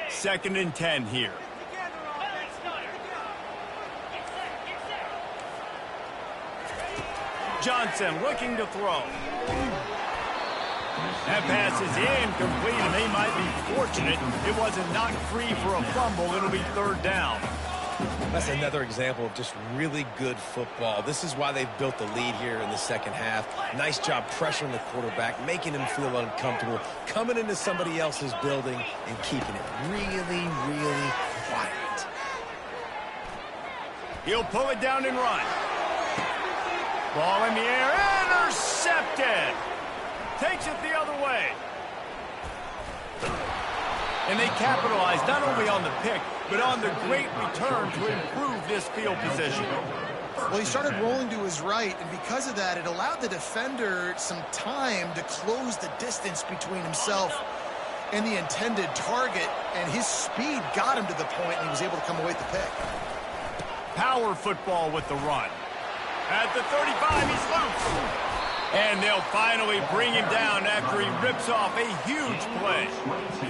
Second and 10 here. Johnson looking to throw. That pass is incomplete, and they might be fortunate it wasn't knocked free for a fumble. It'll be 3rd down. That's another example of just really good football. This is why they've built the lead here in the second half. Nice job pressuring the quarterback, making him feel uncomfortable, coming into somebody else's building and keeping it really, really quiet. He'll pull it down and run. Ball in the air, intercepted. Takes it the other way. And they capitalize not only on the pick, but on the great return to improve this field position. Well, he started rolling to his right, and because of that, it allowed the defender some time to close the distance between himself and the intended target, and his speed got him to the point, and he was able to come away with the pick. Power football with the run. At the 35, he's loose. And they'll finally bring him down after he rips off a huge play.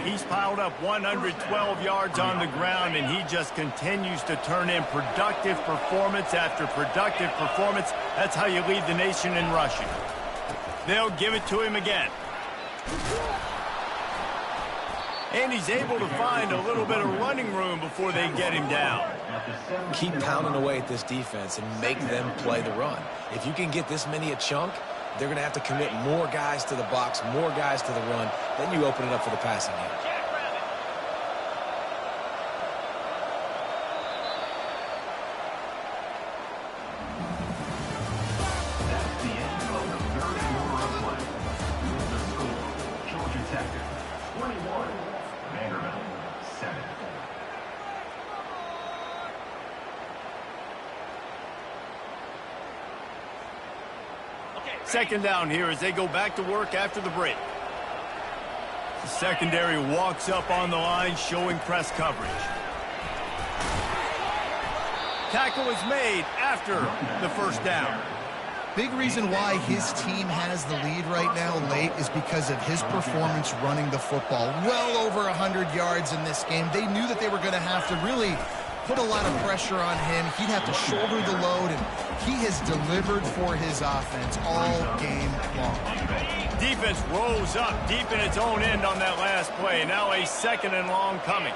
He's piled up 112 yards on the ground, and he just continues to turn in productive performance after productive performance. That's how you lead the nation in rushing. They'll give it to him again. And he's able to find a little bit of running room before they get him down. Keep pounding away at this defense and make them play the run. If you can get this many a chunk, they're going to have to commit more guys to the box, more guys to the run. Then you open it up for the passing game. That's the end of the 3rd quarter of play. With the score, Georgia Tech 21, Vanderbilt 7. Second down here as they go back to work after the break. The secondary walks up on the line, showing press coverage. Tackle is made after the 1st down. Big reason why his team has the lead right now late is because of his performance running the football. Well over 100 yards in this game. They knew that they were going to have to really put a lot of pressure on him. He'd have to shoulder the load, and he has delivered for his offense all game long. Defense rose up deep in its own end on that last play. Now a 2nd and long coming.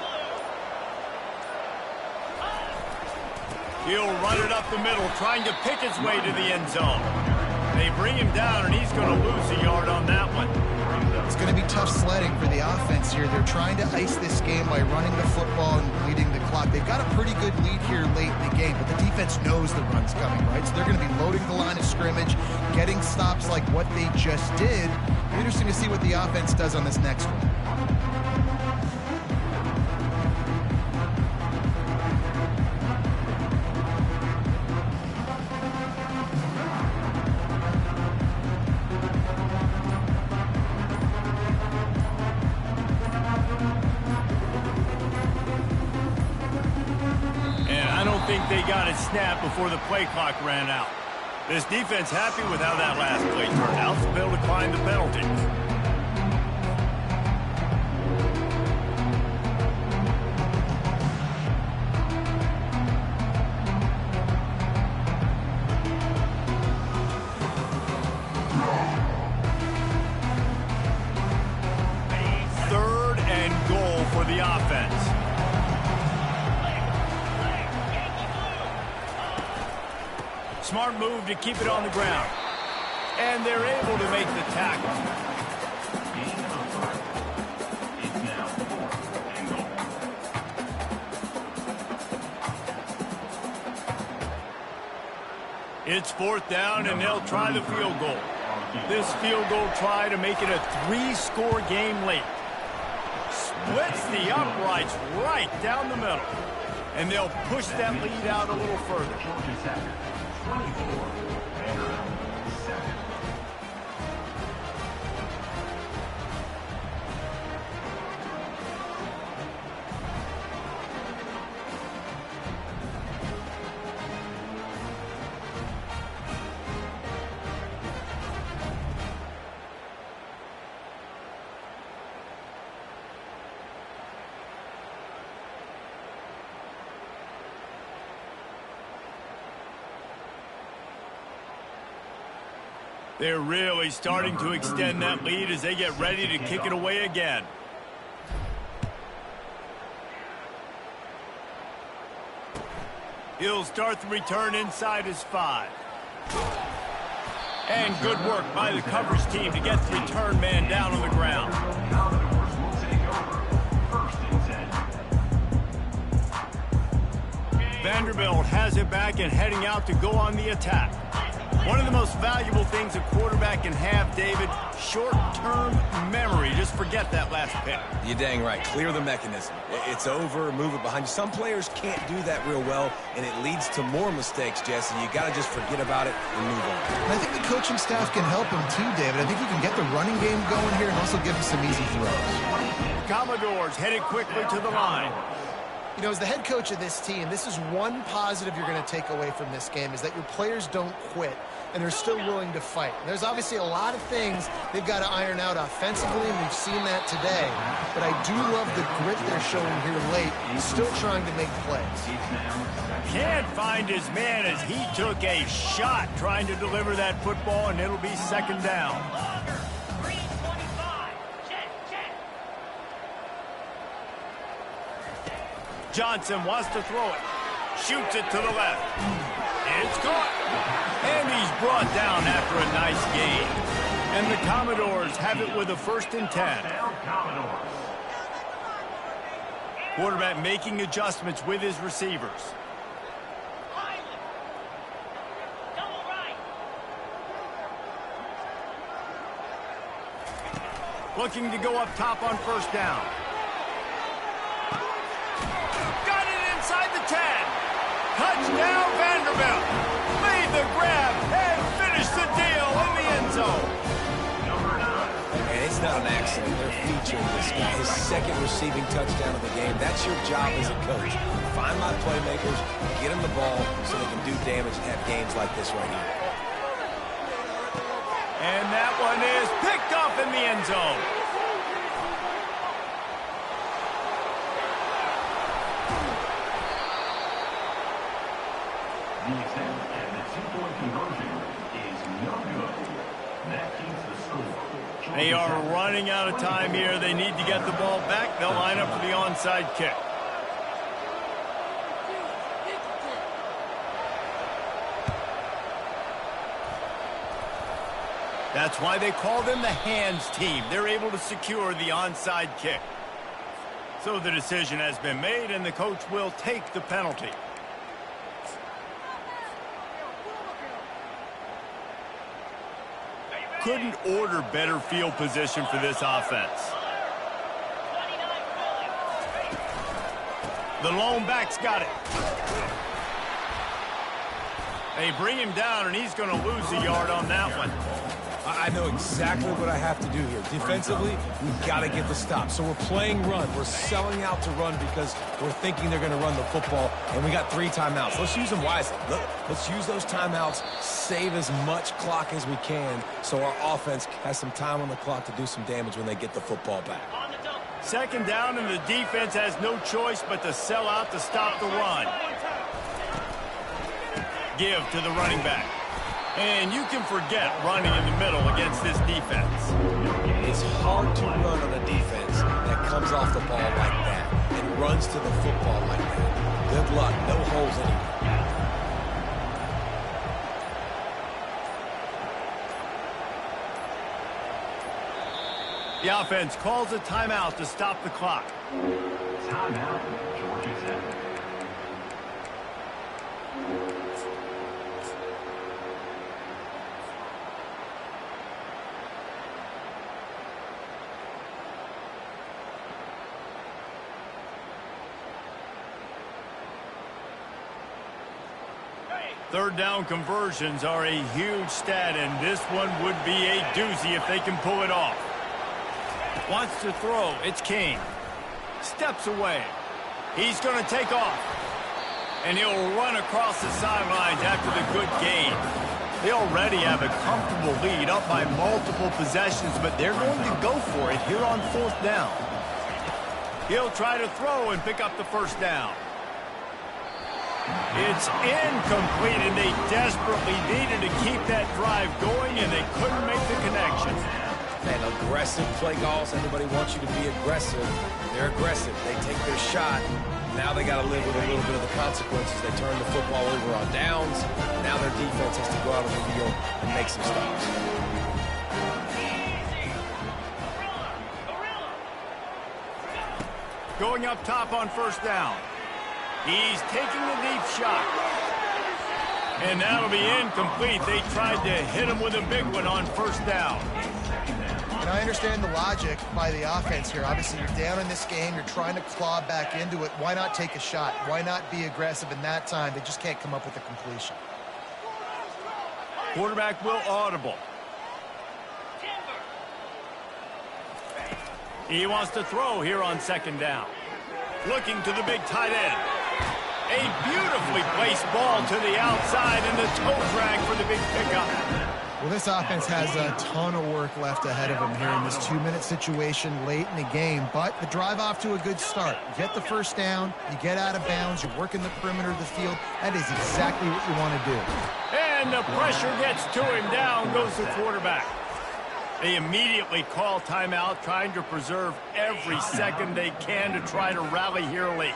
He'll run it up the middle, trying to pick his way to the end zone. They bring him down, and he's going to lose a yard on that one. It's going to be tough sledding for the offense here. They're trying to ice this game by running the football and bleeding the clock. They've got a pretty good lead here late in the game, but the defense knows the run's coming, right? So they're going to be loading the line of scrimmage, getting stops like what they just did. Interesting to see what the offense does on this next one. They got it snapped before the play clock ran out. This defense happy with how that last play turned out, so they'll decline the penalty. Third and goal for the offense. Smart move to keep it on the ground. And they're able to make the tackle. It's now 4th and goal. It's 4th down, and they'll try the field goal. This field goal try to make it a 3-score game late. Splits the uprights right down the middle. And they'll push that lead out a little further. Georgia Tech, 24, Vanderbilt, 7. They're really starting to extend that lead as they get ready to kick it away again. He'll start the return inside his 5. And good work by the coverage team to get the return man down on the ground. Commodores will take over. 1st and 10. Vanderbilt has it back and heading out to go on the attack. One of the most valuable things a quarterback can have, David, short-term memory. Just forget that last pick. You're dang right. Clear the mechanism. It's over, move it behind you. Some players can't do that real well, and it leads to more mistakes, Jesse. You got to just forget about it and move on. And I think the coaching staff can help him too, David. I think he can get the running game going here and also give him some easy throws. Commodores headed quickly to the line. You know, as the head coach of this team, this is one positive you're going to take away from this game, is that your players don't quit and they're still willing to fight. There's obviously a lot of things they've got to iron out offensively, and we've seen that today. But I do love the grit they're showing here late, still trying to make plays. Can't find his man as he took a shot trying to deliver that football, and it'll be 2nd down. Johnson wants to throw it. Shoots it to the left. It's caught. And he's brought down after a nice gain. And the Commodores have it with a 1st and 10. Quarterback making adjustments with his receivers. Looking to go up top on 1st down. Got it inside the 10. Touchdown, Vanderbilt. Made the grab and finished the deal in the end zone. And it's not an accident. They're featuring this guy. His 2nd receiving touchdown of the game. That's your job as a coach. Find my playmakers, get them the ball so they can do damage and have games like this right here. And that one is picked off in the end zone. The attempt and the 2-point conversion is no good. That keeps the score. They are running out of time here. They need to get the ball back. They'll line up for the onside kick. That's why they call them the hands team. They're able to secure the onside kick. So the decision has been made, and the coach will take the penalty. Couldn't order better field position for this offense. The lone back's got it. They bring him down, and he's going to lose a yard on that one. I know exactly what I have to do here. Defensively, we've got to get the stop. So we're playing run. We're selling out to run because we're thinking they're going to run the football, and we got 3 timeouts. Let's use them wisely. Let's use those timeouts, save as much clock as we can so our offense has some time on the clock to do some damage when they get the football back. 2nd down, and the defense has no choice but to sell out to stop the run. Give to the running back. And you can forget running in the middle against this defense. It's hard to run on a defense that comes off the ball like that and runs to the football like that. Good luck. No holes anywhere. The offense calls a timeout to stop the clock. Timeout, Georgia Tech. Third down conversions are a huge stat, and this one would be a doozy if they can pull it off. Wants to throw. It's King. Steps away. He's going to take off. And he'll run across the sidelines after the good gain. They already have a comfortable lead up by multiple possessions, but they're going to go for it here on fourth down. He'll try to throw and pick up the first down. It's incomplete, and they desperately needed to keep that drive going, and they couldn't make the connection. Man, aggressive play calls. Everybody wants you to be aggressive. They're aggressive. They take their shot. Now they got to live with a little bit of the consequences. They turn the football over on downs. Now their defense has to go out on the field and make some stops. Going up top on first down. He's taking the deep shot. And that'll be incomplete. They tried to hit him with a big one on first down. And I understand the logic by the offense here. Obviously, you're down in this game. You're trying to claw back into it. Why not take a shot? Why not be aggressive in that time? They just can't come up with a completion. Quarterback will audible. He wants to throw here on second down. Looking to the big tight end. A beautifully placed ball to the outside, and the toe drag for the big pickup. Well, this offense has a ton of work left ahead of them here in this 2-minute situation late in the game, but the drive off to a good start. You get the first down, you get out of bounds, you're working the perimeter of the field. That is exactly what you want to do. And the pressure gets to him. Down goes the quarterback. They immediately call timeout, trying to preserve every second they can to try to rally here late.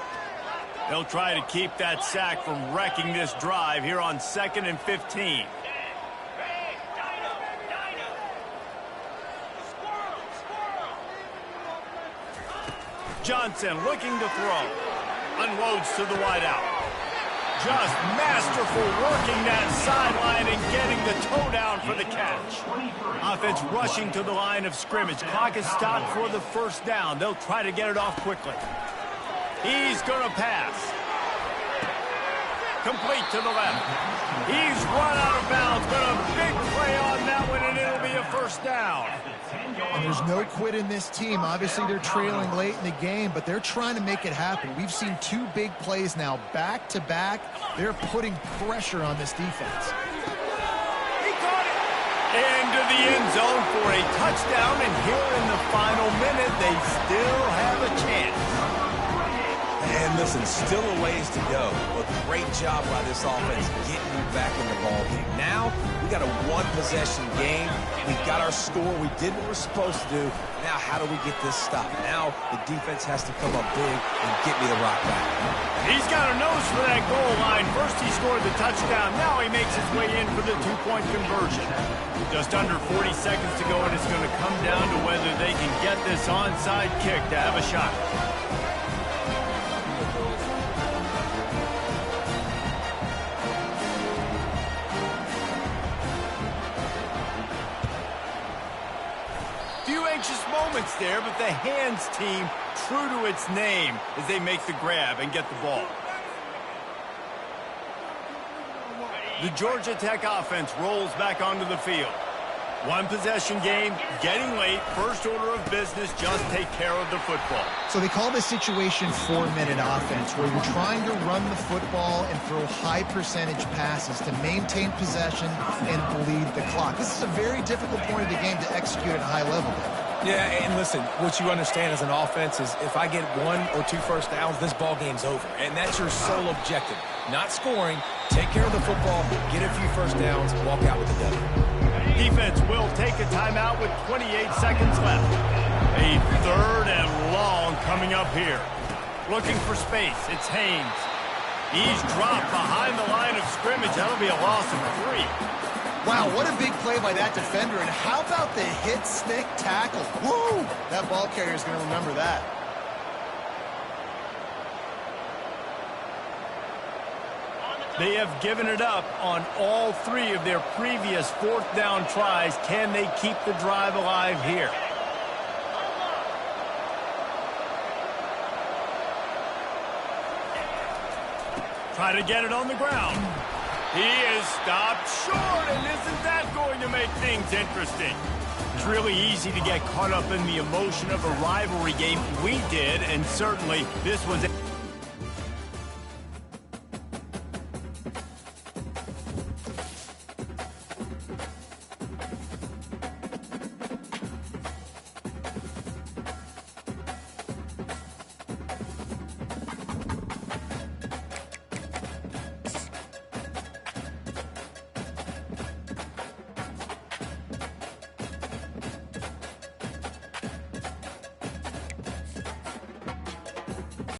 They'll try to keep that sack from wrecking this drive here on 2nd and 15. Johnson looking to throw. Unloads to the wideout. Just masterful working that sideline and getting the toe down for the catch. Offense rushing to the line of scrimmage. Clock is stopped for the first down. They'll try to get it off quickly. He's going to pass. Complete to the left. He's run out of bounds, but a big play on that one, and it'll be a first down. And there's no quit in this team. Obviously, they're trailing late in the game, but they're trying to make it happen. We've seen 2 big plays now, back-to-back. They're putting pressure on this defense. He caught it. Into the end zone for a touchdown, and here in the final minute, they still have a chance. And listen, still a ways to go, but great job by this offense getting you back in the ball game. Now, we got a one-possession game. We got our score. We did what we're supposed to do. Now, how do we get this stopped? Now, the defense has to come up big and get me the rock back. He's got a nose for that goal line. First, he scored the touchdown. Now he makes his way in for the 2-point conversion. Just under 40 seconds to go, and it's going to come down to whether they can get this onside kick to have a shot. Moments there, but the hands team true to its name as they make the grab and get the ball. The Georgia Tech offense rolls back onto the field. One possession game, getting late, first order of business, just take care of the football. So they call this situation 4-minute offense, where you're trying to run the football and throw high percentage passes to maintain possession and bleed the clock. This is a very difficult point of the game to execute at a high level. Yeah, and listen, what you understand as an offense is if I get 1 or 2 first downs, this ball game's over. And that's your sole objective. Not scoring, take care of the football, get a few first downs, walk out with the W. Defense will take a timeout with 28 seconds left. A 3rd and long coming up here. Looking for space, it's Haynes. He's dropped behind the line of scrimmage. That'll be a loss of 3. Wow, what a big play by that defender. And how about the hit stick tackle? Woo! That ball carrier is going to remember that. They have given it up on all 3 of their previous 4th down tries. Can they keep the drive alive here? Try to get it on the ground. He stopped short, and isn't that going to make things interesting? It's really easy to get caught up in the emotion of a rivalry game. We did, and certainly this was